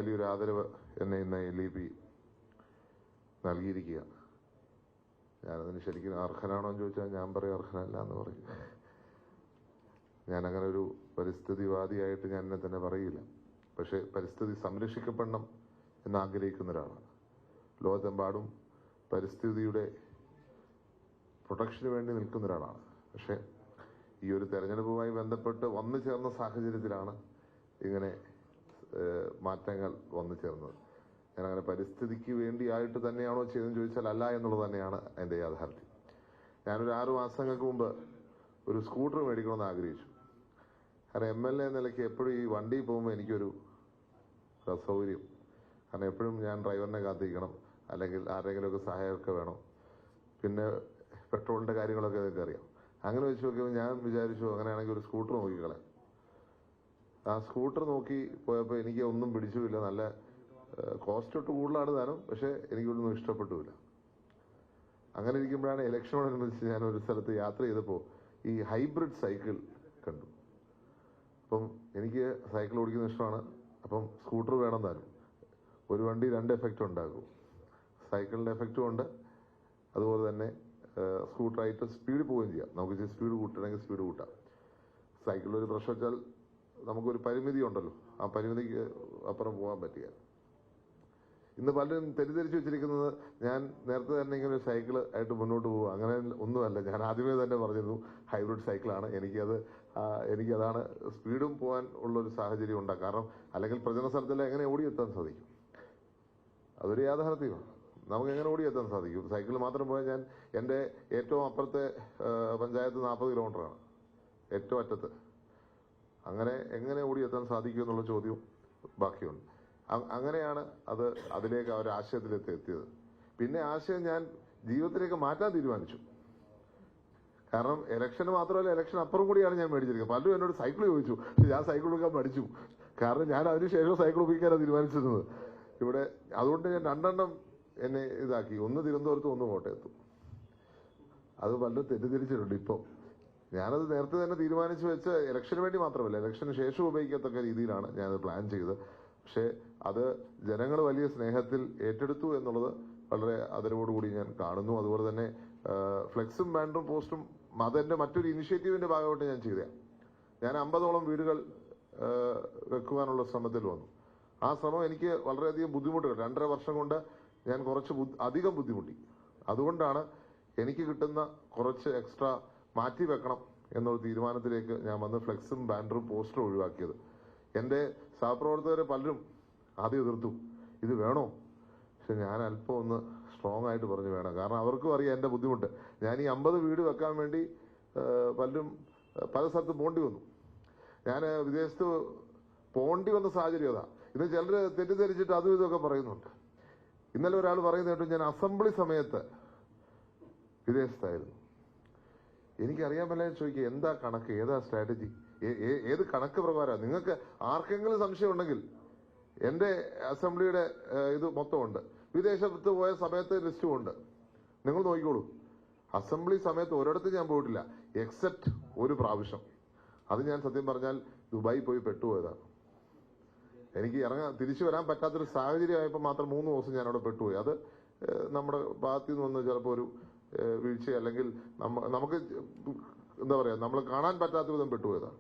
വലിയൊരു ആദരവ് എന്നെ ഇന്ന് LEP നൽകിയിരിക്കുക. ഞാനതിന് ശരിക്കും അർഹനാണോ എന്ന് ചോദിച്ചാൽ ഞാൻ പറയും അർഹനല്ല എന്ന് പറയും. ഞാനങ്ങനെ ഒരു പരിസ്ഥിതിവാദിയായിട്ട് ഞാൻ എന്നെ തന്നെ പറയില്ല. പക്ഷേ പരിസ്ഥിതി സംരക്ഷിക്കപ്പെടണം എന്നാഗ്രഹിക്കുന്ന ഒരാളാണ്. ലോകത്തെമ്പാടും പരിസ്ഥിതിയുടെ പ്രൊട്ടക്ഷന് വേണ്ടി നിൽക്കുന്ന ഒരാളാണ്. പക്ഷേ ഈ ഒരു തെരഞ്ഞെടുപ്പുമായി ബന്ധപ്പെട്ട് വന്നു ചേർന്ന സാഹചര്യത്തിലാണ് ഇങ്ങനെ മാറ്റങ്ങൾ വന്നു ചേർന്നത്. ഞാനങ്ങനെ പരിസ്ഥിതിക്ക് വേണ്ടിയായിട്ട് തന്നെയാണോ ചെയ്തതെന്ന് ചോദിച്ചാൽ അല്ല എന്നുള്ളത് തന്നെയാണ് എൻ്റെ യാഥാർത്ഥ്യം. ഞാനൊരു 6 മാസങ്ങൾക്ക് മുമ്പ് ഒരു സ്കൂട്ടർ മേടിക്കണമെന്ന് ആഗ്രഹിച്ചു. കാരണം MLA നിലയ്ക്ക് എപ്പോഴും ഈ വണ്ടി പോകുമ്പോൾ എനിക്കൊരു അസൗകര്യം. കാരണം എപ്പോഴും ഞാൻ ഡ്രൈവറിനെ കാത്തിരിക്കണം, അല്ലെങ്കിൽ ആരെങ്കിലുമൊക്കെ സഹായമൊക്കെ വേണം. പിന്നെ പെട്രോളിൻ്റെ കാര്യങ്ങളൊക്കെ നിങ്ങൾക്ക് അറിയാം. അങ്ങനെ വെച്ച് നോക്കിയപ്പോൾ ഞാൻ വിചാരിച്ചു അങ്ങനെയാണെങ്കിൽ ഒരു സ്കൂട്ടർ നോക്കിക്കളയാം. ആ സ്കൂട്ടർ നോക്കി പോയപ്പോൾ എനിക്ക് ഒന്നും പിടിച്ചുമില്ല. നല്ല കോസ്റ്റ് ഒട്ട് കൂടുതലാണ് താനും, പക്ഷേ എനിക്കൊന്നും ഇഷ്ടപ്പെട്ടുമില്ല. അങ്ങനെ ഇരിക്കുമ്പോഴാണ് ഇലക്ഷനോടനുബന്ധിച്ച് ഞാൻ ഒരു സ്ഥലത്ത് യാത്ര ചെയ്തപ്പോൾ ഈ ഹൈബ്രിഡ് സൈക്കിൾ കണ്ടു. അപ്പം എനിക്ക് സൈക്കിൾ ഓടിക്കുന്ന ഇഷ്ടമാണ്. അപ്പം സ്കൂട്ടർ വേണം താനും. ഒരു വണ്ടി 2 എഫക്റ്റ് ഉണ്ടാകും. സൈക്കിളിൻ്റെ എഫക്റ്റും ഉണ്ട്, അതുപോലെ തന്നെ സ്കൂട്ടറായിട്ട് സ്പീഡ് പോവുകയും ചെയ്യാം. നമുക്ക് ഇച്ചിരി സ്പീഡ് കൂട്ടണമെങ്കിൽ സ്പീഡ് കൂട്ടാം. സൈക്കിളിലൊരു പ്രശ്നം വെച്ചാൽ നമുക്കൊരു പരിമിതി ഉണ്ടല്ലോ, ആ പരിമിതിക്ക് അപ്പുറം പോകാൻ പറ്റുക. ഇന്ന് പലരും തെറ്റിദ്ധരിച്ചു വെച്ചിരിക്കുന്നത് ഞാൻ നേരത്തെ തന്നെ ഇങ്ങനെ ഒരു സൈക്കിൾ ആയിട്ട് മുന്നോട്ട് പോകുക, അങ്ങനെ ഒന്നുമല്ല. ഞാൻ ആദ്യമേ തന്നെ പറഞ്ഞിരുന്നു ഹൈബ്രിഡ് സൈക്കിളാണ്. എനിക്കതാണ് സ്പീഡും പോകാൻ ഉള്ളൊരു സാഹചര്യം ഉണ്ടാകും. കാരണം അല്ലെങ്കിൽ പ്രചരണ സ്ഥലത്തിൽ എങ്ങനെ ഓടിയെത്താൻ സാധിക്കും? അതൊരു യാഥാർത്ഥ്യമാണ്. നമുക്ക് എങ്ങനെ ഓടിയെത്താൻ സാധിക്കും? സൈക്കിൾ മാത്രം പോയാൽ ഞാൻ എൻ്റെ ഏറ്റവും അപ്പുറത്തെ പഞ്ചായത്ത് 40 കിലോമീറ്ററാണ്, ഏറ്റവും അറ്റത്ത്. അങ്ങനെ എങ്ങനെ ഓടിയെത്താൻ സാധിക്കും എന്നുള്ള ചോദ്യവും ബാക്കിയുണ്ട്. അങ്ങനെയാണ് അതിലേക്ക് ആ ഒരു ആശയത്തിലേക്ക് എത്തിയത്. പിന്നെ ആശയം ഞാൻ ജീവിതത്തിലേക്ക് മാറ്റാൻ തീരുമാനിച്ചു. കാരണം ഇലക്ഷന് മാത്രമല്ല, ഇലക്ഷൻ അപ്പുറം കൂടിയാണ് ഞാൻ മേടിച്ചിരിക്കുന്നത്. പലരും എന്നോട് സൈക്കിൾ ചോദിച്ചു. ഞാൻ സൈക്കിൾ എടുക്കാൻ പഠിച്ചു. കാരണം ഞാൻ അതിനുശേഷം സൈക്കിൾ ഉപയോഗിക്കാനാണ് തീരുമാനിച്ചിരുന്നത് ഇവിടെ. അതുകൊണ്ട് ഞാൻ 2 എന്നെ ഇതാക്കി. ഒന്ന് തിരുവനന്തപുരത്തും ഒന്ന് കോട്ടയത്തും. അത് പലരും തെറ്റിദ്ധരിച്ചിട്ടുണ്ട്. ഇപ്പം ഞാനത് നേരത്തെ തന്നെ തീരുമാനിച്ചു വെച്ച് ഇലക്ഷന് വേണ്ടി മാത്രമല്ല, ഇലക്ഷന് ശേഷം ഉപയോഗിക്കത്തക്ക രീതിയിലാണ് ഞാനത് പ്ലാൻ ചെയ്തത്. പക്ഷേ അത് ജനങ്ങൾ വലിയ സ്നേഹത്തിൽ ഏറ്റെടുത്തു എന്നുള്ളത് വളരെ ആദരവോടുകൂടി ഞാൻ കാണുന്നു. അതുപോലെ തന്നെ ഫ്ലെക്സും ബാനറും പോസ്റ്റും അതെൻ്റെ മറ്റൊരു ഇനിഷ്യേറ്റീവിന്റെ ഭാഗമായിട്ട് ഞാൻ ചെയ്തതാണ്. ഞാൻ 50ഓളം വീടുകൾ വെക്കുവാനുള്ള ശ്രമത്തിൽ വന്നു. ആ ശ്രമം എനിക്ക് വളരെയധികം ബുദ്ധിമുട്ടുകൾ, 2.5 വർഷം കൊണ്ട് ഞാൻ കുറച്ച് അധികം ബുദ്ധിമുട്ടി. അതുകൊണ്ടാണ് എനിക്ക് കിട്ടുന്ന കുറച്ച് എക്സ്ട്രാ മാറ്റി വെക്കണം എന്നൊരു തീരുമാനത്തിലേക്ക് ഞാൻ വന്ന് ഫ്ലെക്സും ബാനറും പോസ്റ്ററും ഒഴിവാക്കിയത്. എൻ്റെ സഹപ്രവർത്തകരെ പലരും ആദ്യം എതിർത്തു, ഇത് വേണോ? പക്ഷെ ഞാൻ അല്പം ഒന്ന് സ്ട്രോങ് ആയിട്ട് പറഞ്ഞു വേണം. കാരണം അവർക്കും അറിയാം എൻ്റെ ബുദ്ധിമുട്ട്. ഞാൻ ഈ 50 വീട് വെക്കാൻ വേണ്ടി പലരും പല സ്ഥലത്ത് പോണ്ടി വന്നു. ഞാൻ വിദേശത്ത് പോണ്ടി വന്ന സാഹചര്യം അതാ. ഇന്ന് ചിലർ തെറ്റിദ്ധരിച്ചിട്ട് അതും ഇതൊക്കെ പറയുന്നുണ്ട്. ഇന്നലെ ഒരാൾ പറയുന്ന കേട്ടു ഞാൻ അസംബ്ലി സമയത്ത് വിദേശത്തായിരുന്നു. എനിക്കറിയാൻ പറ്റില്ല. ചോദിക്കുക എന്താ കണക്ക്, ഏതാ സ്ട്രാറ്റജി, ഏത് കണക്ക് പ്രകാരമാണ്? നിങ്ങൾക്ക് ആർക്കെങ്കിലും സംശയം ഉണ്ടെങ്കിൽ എൻ്റെ അസംബ്ലിയുടെ ഇത് മൊത്തമുണ്ട്. വിദേശത്ത് പോയ സമയത്ത് ലിസ്റ്റും ഉണ്ട്, നിങ്ങൾ നോക്കിക്കോളൂ. അസംബ്ലി സമയത്ത് ഒരിടത്തും ഞാൻ പോയിട്ടില്ല, എക്സെപ്റ്റ് ഒരു പ്രാവശ്യം. അത് ഞാൻ സത്യം പറഞ്ഞാൽ ദുബായി പോയി പെട്ടുപോയതാണ്. എനിക്ക് തിരിച്ചു വരാൻ പറ്റാത്തൊരു സാഹചര്യമായപ്പോൾ മാത്രം 3 ദിവസം ഞാൻ അവിടെ പെട്ടുപോയി. അത് നമ്മുടെ ഭാഗത്തു നിന്ന് വന്ന് ചിലപ്പോൾ ഒരു വീഴ്ച, അല്ലെങ്കിൽ നമുക്ക് എന്താ പറയാ, നമ്മൾ കാണാൻ പറ്റാത്ത വിധം പെട്ടുപോയതാണ്.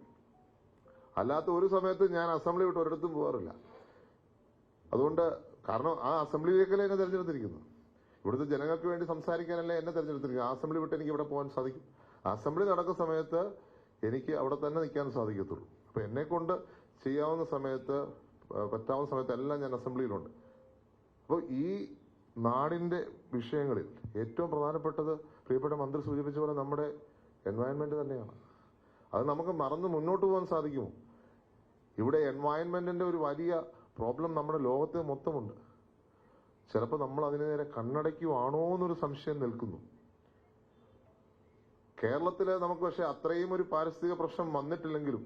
അല്ലാത്ത ഒരു സമയത്ത് ഞാൻ അസംബ്ലി വിട്ട് ഒരിടത്തും പോകാറില്ല. അതുകൊണ്ട് കാരണം ആ അസംബ്ലിയിലേക്കല്ലേ എന്നെ തെരഞ്ഞെടുത്തിരിക്കുന്നു. ഇവിടുത്തെ ജനങ്ങൾക്ക് വേണ്ടി സംസാരിക്കാനല്ലേ എന്നെ തെരഞ്ഞെടുത്തിരിക്കുന്നത്. ആ അസംബ്ലി വിട്ട് എനിക്ക് ഇവിടെ പോകാൻ സാധിക്കും? അസംബ്ലി നടക്കുന്ന സമയത്ത് എനിക്ക് അവിടെ തന്നെ നിൽക്കാൻ സാധിക്കത്തുള്ളൂ. അപ്പൊ എന്നെ കൊണ്ട് ചെയ്യാവുന്ന സമയത്ത്, പറ്റാവുന്ന സമയത്തെല്ലാം ഞാൻ അസംബ്ലിയിലുണ്ട്. അപ്പോൾ ഈ നാടിന്റെ വിഷയങ്ങളിൽ ഏറ്റവും പ്രധാനപ്പെട്ടത് പ്രിയപ്പെട്ട മന്ത്രി സൂചിപ്പിച്ച പോലെ നമ്മുടെ എൻവയൺമെന്റ് തന്നെയാണ്. അത് നമുക്ക് മറന്ന് മുന്നോട്ട് പോകാൻ സാധിക്കുമോ? ഇവിടെ എൻവയൺമെന്റിന്റെ ഒരു വലിയ പ്രോബ്ലം നമ്മുടെ ലോകത്തെ മൊത്തമുണ്ട്. ചിലപ്പോൾ നമ്മൾ അതിന് നേരെ കണ്ണടയ്ക്കുവാണോ എന്നൊരു സംശയം നിൽക്കുന്നു. കേരളത്തില് നമുക്ക് പക്ഷെ അത്രയും ഒരു പാരിസ്ഥിതിക പ്രശ്നം വന്നിട്ടില്ലെങ്കിലും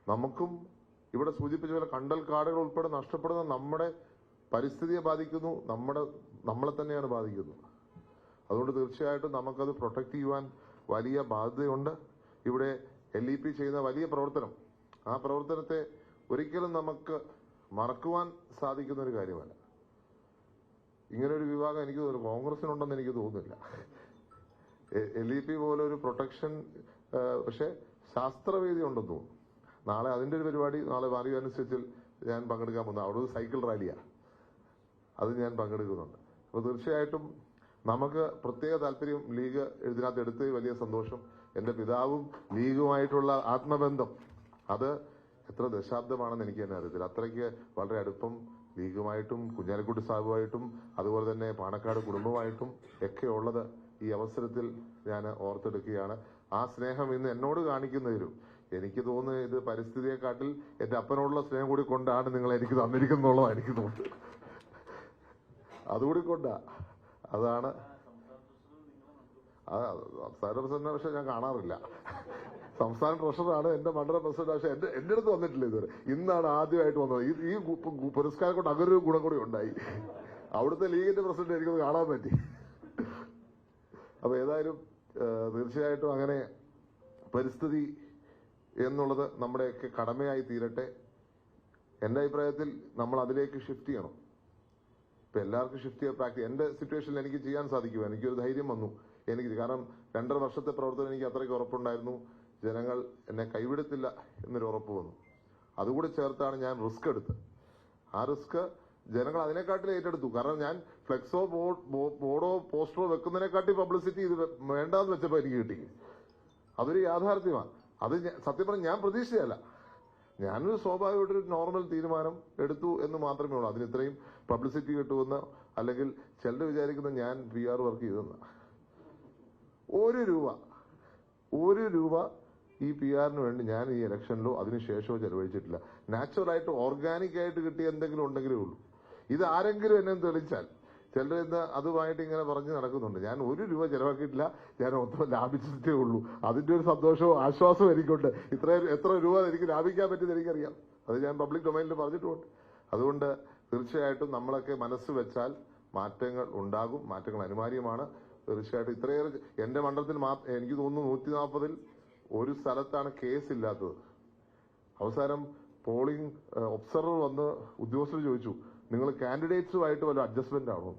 നമുക്കും ഇവിടെ സൂചിപ്പിച്ച പോലെ കണ്ടൽ കാടുകൾ ഉൾപ്പെടെ നഷ്ടപ്പെടുന്ന നമ്മുടെ പരിസ്ഥിതിയെ ബാധിക്കുന്നു, നമ്മളെ തന്നെയാണ് ബാധിക്കുന്നത്. അതുകൊണ്ട് തീർച്ചയായിട്ടും നമുക്കത് പ്രൊട്ടക്ട് ചെയ്യുവാൻ വലിയ ബാധ്യതയുണ്ട്. ഇവിടെ LEP ചെയ്യുന്ന വലിയ പ്രവർത്തനം, ആ പ്രവർത്തനത്തെ ഒരിക്കലും നമുക്ക് മറക്കുവാൻ സാധിക്കുന്ന ഒരു കാര്യമല്ല. ഇങ്ങനെ ഒരു വിഭാഗം എനിക്ക് തോന്നുന്നു കോൺഗ്രസിനുണ്ടെന്ന് എനിക്ക് തോന്നുന്നില്ല. LEP പോലെ ഒരു പ്രൊട്ടക്ഷൻ, പക്ഷെ ശാസ്ത്രവേദി ഉണ്ടെന്ന് തോന്നുന്നു. നാളെ അതിന്റെ ഒരു പരിപാടി, നാളെ വാരികനുസരിച്ചിൽ ഞാൻ പങ്കെടുക്കാൻ പോകുന്നു. അവിടെ ഒരു സൈക്കിൾ റാലിയാണ്, അത് ഞാൻ പങ്കെടുക്കുന്നുണ്ട്. അപ്പോൾ തീർച്ചയായിട്ടും നമുക്ക് പ്രത്യേക താല്പര്യം ലീഗ് ഇതിനകത്ത് എടുത്ത് വലിയ സന്തോഷം. എന്റെ പിതാവും ലീഗുമായിട്ടുള്ള ആത്മബന്ധം അത് എത്ര ദശാബ്ദമാണെന്ന് എനിക്ക് തന്നെ അറിയത്തില്ല. അത്രയ്ക്ക് വളരെ അടുപ്പം ലീഗുമായിട്ടും കുഞ്ഞാലിക്കുട്ടി സാഹിബുമായിട്ടും അതുപോലെ തന്നെ പാണക്കാട് കുടുംബമായിട്ടും ഒക്കെ ഉള്ളത് ഈ അവസരത്തിൽ ഞാൻ ഓർത്തെടുക്കുകയാണ്. ആ സ്നേഹം ഇന്ന് എന്നോട് കാണിക്കുന്നതിലും എനിക്ക് തോന്നുന്നു ഇത് പരിസ്ഥിതിയെക്കാട്ടിൽ എന്റെ അപ്പനോടുള്ള സ്നേഹം കൂടി കൊണ്ടാണ് നിങ്ങൾ എനിക്ക് തന്നിരിക്കുന്നുള്ളതാണ് എനിക്ക് തോന്നുന്നത്. അതുകൂടി കൊണ്ടാ. അതാണ് സംസ്ഥാന പ്രസിഡന്റ്. പക്ഷെ ഞാൻ കാണാറില്ല. സംസ്ഥാന ട്രഷറാണ് എന്റെ മണ്ഡലം പ്രസിഡന്റ്. പക്ഷെ എന്റെ അടുത്ത് വന്നിട്ടില്ല ഇതുവരെ. ഇന്നാണ് ആദ്യമായിട്ട് വന്നത്. ഈ പുരസ്കാരം കൊണ്ട് അങ്ങനെ ഒരു ഗുണം കൂടി ഉണ്ടായി. അവിടുത്തെ ലീഗിന്റെ പ്രസിഡന്റ് എനിക്കത് കാണാൻ പറ്റി. അപ്പൊ ഏതായാലും തീർച്ചയായിട്ടും അങ്ങനെ പരിസ്ഥിതി എന്നുള്ളത് നമ്മുടെയൊക്കെ കടമയായി തീരട്ടെ. എന്റെ അഭിപ്രായത്തിൽ നമ്മൾ അതിലേക്ക് ഷിഫ്റ്റ് ചെയ്യണം. ഇപ്പൊ എല്ലാവർക്കും ഷിഫ്റ്റ് ചെയ്യാൻ പ്രാക്ടീസ്. എന്റെ സിറ്റുവേഷനിൽ എനിക്ക് ചെയ്യാൻ സാധിക്കുമോ? എനിക്കൊരു ധൈര്യം വന്നു. എനിക്ക് കാരണം 2.5 വർഷത്തെ പ്രവർത്തനം എനിക്ക് അത്രയ്ക്ക് ഉറപ്പുണ്ടായിരുന്നു. ജനങ്ങൾ എന്നെ കൈവിടത്തില്ല എന്നൊരു ഉറപ്പ് വന്നു. അതുകൂടി ചേർത്താണ് ഞാൻ റിസ്ക് എടുത്തത്. ആ റിസ്ക് ജനങ്ങൾ അതിനെക്കാട്ടിൽ ഏറ്റെടുത്തു. കാരണം ഞാൻ ഫ്ലെക്സോ ബോർഡോ പോസ്റ്ററോ വെക്കുന്നതിനെക്കാട്ടി പബ്ലിസിറ്റി ഇത് വേണ്ടാന്ന് വെച്ചപ്പോ എനിക്ക് കിട്ടി. അതൊരു യാഥാർത്ഥ്യമാണ്. അത് സത്യം പറഞ്ഞാൽ ഞാൻ പ്രതീക്ഷിച്ചതല്ല. ഞാനൊരു സ്വാഭാവികമായിട്ടൊരു നോർമൽ തീരുമാനം എടുത്തു എന്ന് മാത്രമേ ഉള്ളൂ. അതിന് ഇത്രയും പബ്ലിസിറ്റി കിട്ടുമെന്ന്, അല്ലെങ്കിൽ ചിലർ വിചാരിക്കുന്ന ഞാൻ PR വർക്ക് ചെയ്തെന്ന്. ഒരു രൂപ ഈ PR-ന് വേണ്ടി ഞാൻ ഈ ഇലക്ഷനിലോ അതിനുശേഷമോ ചെലവഴിച്ചിട്ടില്ല. നാച്ചുറലായിട്ട് ഓർഗാനിക് ആയിട്ട് കിട്ടിയ എന്തെങ്കിലും ഉണ്ടെങ്കിലേ ഉള്ളൂ. ഇത് ആരെങ്കിലും എന്നെ തെളിയിച്ചാൽ, ചിലർ ഇന്ന് അതുമായിട്ട് ഇങ്ങനെ പറഞ്ഞ് നടക്കുന്നുണ്ട്. ഞാൻ 1 രൂപ ചെലവാക്കിയിട്ടില്ല, ഞാൻ മൊത്തം ലാഭിച്ചിട്ടേ ഉള്ളൂ. അതിന്റെ ഒരു സന്തോഷവും ആശ്വാസവും എനിക്കുണ്ട്. എത്ര രൂപ എനിക്ക് ലാഭിക്കാൻ പറ്റിയെന്ന് എനിക്കറിയാം. അത് ഞാൻ പബ്ലിക് ഡൊമൈനിൽ പറഞ്ഞിട്ടുമുണ്ട്. അതുകൊണ്ട് തീർച്ചയായിട്ടും നമ്മളൊക്കെ മനസ്സ് വെച്ചാൽ മാറ്റങ്ങൾ ഉണ്ടാകും. മാറ്റങ്ങൾ അനിവാര്യമാണ്. തീർച്ചയായിട്ടും ഇത്രയേറെ എന്റെ മണ്ഡലത്തിൽ എനിക്ക് തോന്നുന്നു 140-ൽ ഒരു സ്ഥലത്താണ് കേസ് ഇല്ലാത്തത്. അവസാനം പോളിംഗ് ഒബ്സർവർ വന്ന് ഉദ്യോഗസ്ഥർ ചോദിച്ചു, നിങ്ങൾ കാൻഡിഡേറ്റ്സുമായിട്ട് വല്ല അഡ്ജസ്റ്റ്മെന്റ് ആണോ?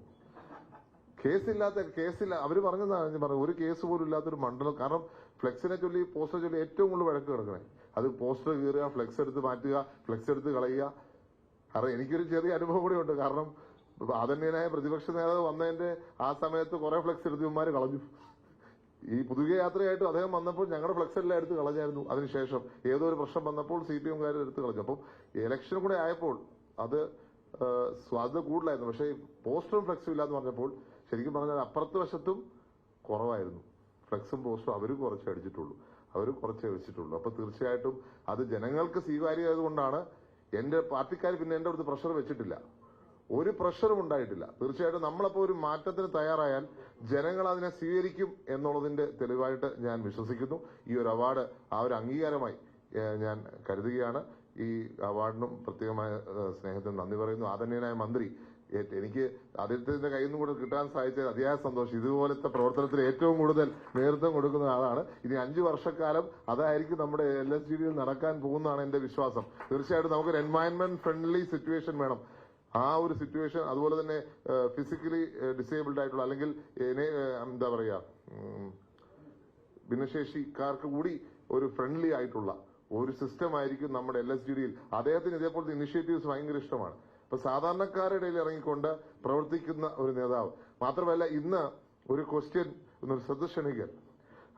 കേസില്ല. അവര് പറഞ്ഞതാണ്, ഒരു കേസ് പോലും ഇല്ലാത്തൊരു മണ്ഡലം. കാരണം ഫ്ലെക്സിനെ ചൊല്ലി പോസ്റ്റർ ചൊല്ലി ഏറ്റവും കൂടുതൽ വഴക്ക് കിടക്കണേ. അത് പോസ്റ്റർ കീറുക, ഫ്ലെക്സ് എടുത്ത് മാറ്റുക, ഫ്ലെക്സ് എടുത്ത് കളയുക. കാരണം എനിക്കൊരു ചെറിയ അനുഭവം കൂടെ ഉണ്ട്. കാരണം ആദരണീയനായ പ്രതിപക്ഷ നേതാവ് വന്നതിന്റെ ആ സമയത്ത് കുറെ ഫ്ലെക്സ് എടുത്തവന്മാര് കളഞ്ഞു. ഈ പുതുകിയ യാത്രയായിട്ട് അദ്ദേഹം വന്നപ്പോൾ ഞങ്ങളുടെ ഫ്ലെക്സ് എല്ലാം എടുത്ത് കളഞ്ഞായിരുന്നു. അതിനുശേഷം ഏതോ ഒരു പ്രശ്നം വന്നപ്പോൾ CPM-കാർ എടുത്ത് കളഞ്ഞു. അപ്പം ഇലക്ഷൻ കൂടെ ആയപ്പോൾ അത് സ്വാധീനം കൂടുതലായിരുന്നു. പക്ഷേ പോസ്റ്ററും ഫ്ലെക്സും ഇല്ലാന്ന് പറഞ്ഞപ്പോൾ ശരിക്കും പറഞ്ഞാൽ അപ്പുറത്ത് വശത്തും കുറവായിരുന്നു. ഫ്ലെക്സും പോസ്റ്ററും അവരും കുറച്ച് അടിച്ചിട്ടുള്ളൂ, അവരും കുറച്ചേ വെച്ചിട്ടുള്ളൂ. അപ്പൊ തീർച്ചയായിട്ടും അത് ജനങ്ങൾക്ക് സ്വീകാര്യമായതുകൊണ്ടാണ്. എന്റെ പാർട്ടിക്കാർ പിന്നെ എന്റെ അടുത്ത് പ്രഷർ വെച്ചിട്ടില്ല, ഒരു പ്രഷറും ഉണ്ടായിട്ടില്ല. തീർച്ചയായിട്ടും നമ്മളപ്പോ ഒരു മാറ്റത്തിന് തയ്യാറായാൽ ജനങ്ങൾ അതിനെ സ്വീകരിക്കും എന്നുള്ളതിന്റെ തെളിവായിട്ട് ഞാൻ വിശ്വസിക്കുന്നു. ഈ ഒരു അവാർഡ് ആ ഒരു അംഗീകാരമായി ഞാൻ കരുതുകയാണ്. ഈ അവാർഡിനും പ്രത്യേകമായ സ്നേഹത്തിന് നന്ദി പറയുന്നു. ആദരണീയനായ മന്ത്രി, എനിക്ക് അദ്ദേഹത്തിന്റെ കയ്യിൽ നിന്ന് കൂടെ കിട്ടാൻ സാധിച്ചത് അതിയായ സന്തോഷം. ഇതുപോലത്തെ പ്രവർത്തനത്തിൽ ഏറ്റവും കൂടുതൽ നേതൃത്വം കൊടുക്കുന്ന ആളാണ്. ഇനി 5 വർഷക്കാലം അതായിരിക്കും നമ്മുടെ LSGD-യിൽ നടക്കാൻ പോകുന്നതാണ് എന്റെ വിശ്വാസം. തീർച്ചയായിട്ടും നമുക്കൊരു എൻവയൺമെന്റ് ഫ്രണ്ട്ലി സിറ്റുവേഷൻ വേണം. ആ ഒരു സിറ്റുവേഷൻ, അതുപോലെ തന്നെ ഫിസിക്കലി ഡിസേബിൾഡ് ആയിട്ടുള്ള, അല്ലെങ്കിൽ എന്താ പറയാ, ഭിന്നശേഷിക്കാർക്ക് കൂടി ഒരു ഫ്രണ്ട്ലി ആയിട്ടുള്ള ഒരു സിസ്റ്റം ആയിരിക്കും നമ്മുടെ LSGD-യിൽ. അദ്ദേഹത്തിന് ഇതേപോലത്തെ ഇനിഷ്യേറ്റീവ്സ് ഭയങ്കര ഇഷ്ടമാണ്. അപ്പൊ സാധാരണക്കാരുടെ ഇടയിൽ ഇറങ്ങിക്കൊണ്ട് പ്രവർത്തിക്കുന്ന ഒരു നേതാവ് മാത്രമല്ല. ഇന്ന് ഒരു ക്വസ്റ്റ്യൻ, ഒരു ശ്രദ്ധ ക്ഷണിക്കൽ,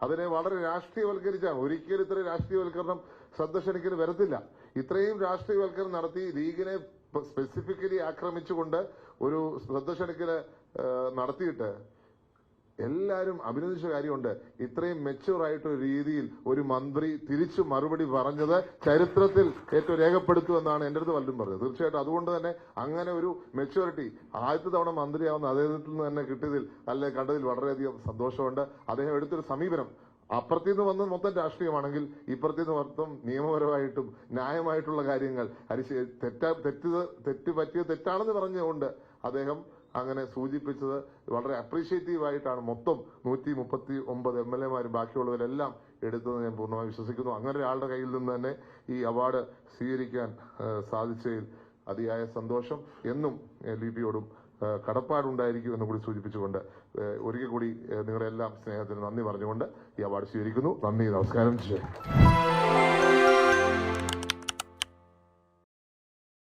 അതിനെ വളരെ രാഷ്ട്രീയവൽക്കരിച്ചാണ്. ഒരിക്കലും ഇത്ര രാഷ്ട്രീയവൽക്കരണം ശ്രദ്ധ ക്ഷണിക്കൽ വരത്തില്ല. ഇത്രയും രാഷ്ട്രീയവൽക്കരണം നടത്തി ലീഗിനെ സ്പെസിഫിക്കലി ആക്രമിച്ചുകൊണ്ട് ഒരു ശ്രദ്ധ ക്ഷണിക്കല് നടത്തിയിട്ട് എല്ലാവരും അഭിനന്ദിച്ച കാര്യമുണ്ട്. ഇത്രയും മെച്യൂർ ആയിട്ടൊരു രീതിയിൽ ഒരു മന്ത്രി തിരിച്ചു മറുപടി പറഞ്ഞത് ചരിത്രത്തിൽ ഏറ്റവും രേഖപ്പെടുത്തുമെന്നാണ് എന്റെ അടുത്ത് പലരും പറഞ്ഞത്. തീർച്ചയായിട്ടും അതുകൊണ്ട് തന്നെ അങ്ങനെ ഒരു മെച്യൂരിറ്റി ആദ്യത്തെ തവണ മന്ത്രിയാവുന്ന അദ്ദേഹത്തിൽ നിന്ന് തന്നെ കിട്ടിയതിൽ കണ്ടതിൽ വളരെയധികം സന്തോഷമുണ്ട്. അദ്ദേഹം എടുത്തൊരു സമീപനം അപ്പുറത്തുനിന്ന് വന്ന് മൊത്തം രാഷ്ട്രീയമാണെങ്കിൽ ഇപ്പുറത്തുനിന്ന് മൊത്തം നിയമപരമായിട്ടും ന്യായമായിട്ടുള്ള കാര്യങ്ങൾ തെറ്റ് പറ്റിയത് തെറ്റാണെന്ന് പറഞ്ഞുകൊണ്ട് അദ്ദേഹം അങ്ങനെ സൂചിപ്പിച്ചത് വളരെ അപ്രീഷിയേറ്റീവ് ആയിട്ടാണ് മൊത്തം 139 MLA-മാരും ബാക്കിയുള്ളവരെല്ലാം എടുത്തതെന്ന് ഞാൻ പൂർണ്ണമായി വിശ്വസിക്കുന്നു. അങ്ങനെ ഒരാളുടെ കയ്യിൽ നിന്ന് തന്നെ ഈ അവാർഡ് സ്വീകരിക്കാൻ സാധിച്ചതിൽ അതിയായ സന്തോഷം. എന്നും ലിപിയോടും കടപ്പാടുണ്ടായിരിക്കും എന്ന് കൂടി സൂചിപ്പിച്ചുകൊണ്ട് ഒരിക്കൽ കൂടി നിങ്ങളുടെ എല്ലാം സ്നേഹത്തിന് നന്ദി പറഞ്ഞുകൊണ്ട് ഈ അവാർഡ് സ്വീകരിക്കുന്നു. നന്ദി, നമസ്കാരം.